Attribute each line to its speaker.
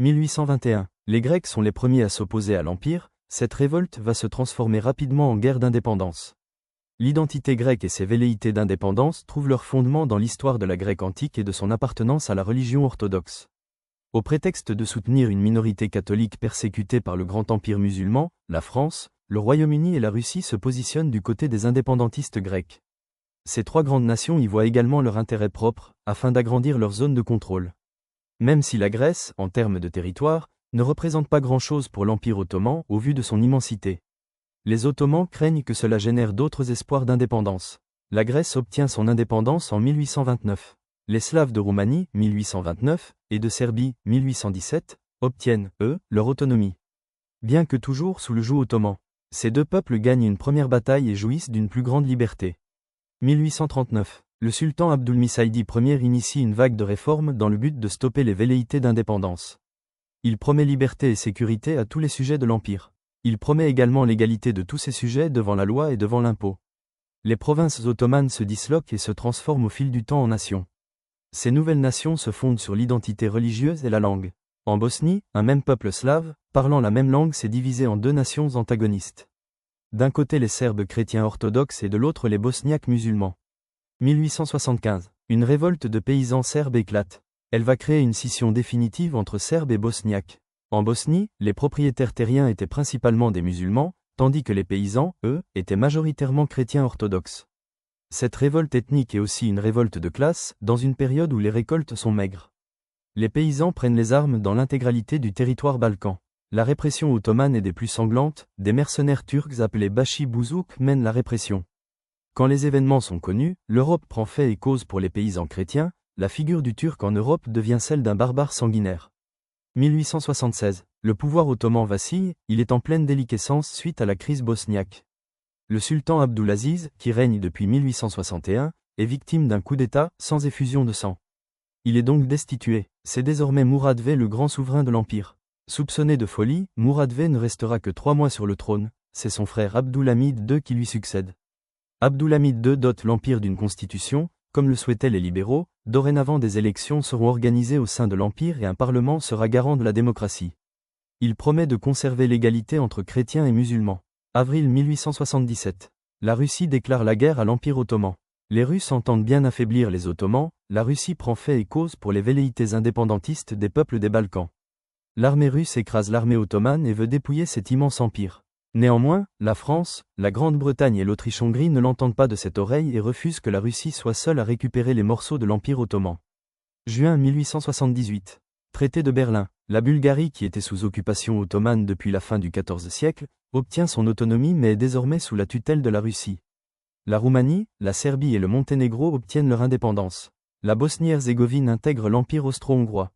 Speaker 1: 1821. Les Grecs sont les premiers à s'opposer à l'Empire, cette révolte va se transformer rapidement en guerre d'indépendance. L'identité grecque et ses velléités d'indépendance trouvent leur fondement dans l'histoire de la Grèce antique et de son appartenance à la religion orthodoxe. Au prétexte de soutenir une minorité catholique persécutée par le grand empire musulman, la France, le Royaume-Uni et la Russie se positionnent du côté des indépendantistes grecs. Ces trois grandes nations y voient également leur intérêt propre, afin d'agrandir leur zone de contrôle. Même si la Grèce, en termes de territoire, ne représente pas grand-chose pour l'Empire ottoman au vu de son immensité. Les Ottomans craignent que cela génère d'autres espoirs d'indépendance. La Grèce obtient son indépendance en 1829. Les Slaves de Roumanie, 1829, et de Serbie, 1817, obtiennent, eux, leur autonomie. Bien que toujours sous le joug ottoman, ces deux peuples gagnent une première bataille et jouissent d'une plus grande liberté. 1839. Le sultan Abdülmecid Ier initie une vague de réformes dans le but de stopper les velléités d'indépendance. Il promet liberté et sécurité à tous les sujets de l'Empire. Il promet également l'égalité de tous ses sujets devant la loi et devant l'impôt. Les provinces ottomanes se disloquent et se transforment au fil du temps en nations. Ces nouvelles nations se fondent sur l'identité religieuse et la langue. En Bosnie, un même peuple slave, parlant la même langue s'est divisé en deux nations antagonistes. D'un côté les Serbes chrétiens orthodoxes et de l'autre les Bosniaques musulmans. 1875. Une révolte de paysans serbes éclate. Elle va créer une scission définitive entre Serbes et Bosniaques. En Bosnie, les propriétaires terriens étaient principalement des musulmans, tandis que les paysans, eux, étaient majoritairement chrétiens orthodoxes. Cette révolte ethnique est aussi une révolte de classe, dans une période où les récoltes sont maigres. Les paysans prennent les armes dans l'intégralité du territoire balkan. La répression ottomane est des plus sanglantes, des mercenaires turcs appelés Bashi Bouzouk mènent la répression. Quand les événements sont connus, l'Europe prend fait et cause pour les paysans chrétiens, la figure du Turc en Europe devient celle d'un barbare sanguinaire. 1876. Le pouvoir ottoman vacille, il est en pleine déliquescence suite à la crise bosniaque. Le sultan Abdulaziz, qui règne depuis 1861, est victime d'un coup d'État, sans effusion de sang. Il est donc destitué. C'est désormais Mourad V le grand souverain de l'Empire. Soupçonné de folie, Mourad V ne restera que 3 mois sur le trône, c'est son frère Abdulhamid II qui lui succède. Abdulhamid II dote l'Empire d'une constitution, comme le souhaitaient les libéraux, dorénavant des élections seront organisées au sein de l'Empire et un parlement sera garant de la démocratie. Il promet de conserver l'égalité entre chrétiens et musulmans. Avril 1877. La Russie déclare la guerre à l'Empire ottoman. Les Russes entendent bien affaiblir les Ottomans, la Russie prend fait et cause pour les velléités indépendantistes des peuples des Balkans. L'armée russe écrase l'armée ottomane et veut dépouiller cet immense empire. Néanmoins, la France, la Grande-Bretagne et l'Autriche-Hongrie ne l'entendent pas de cette oreille et refusent que la Russie soit seule à récupérer les morceaux de l'Empire ottoman. Juin 1878. Traité de Berlin. La Bulgarie, qui était sous occupation ottomane depuis la fin du XIVe siècle, obtient son autonomie mais est désormais sous la tutelle de la Russie. La Roumanie, la Serbie et le Monténégro obtiennent leur indépendance. La Bosnie-Herzégovine intègre l'Empire austro-hongrois.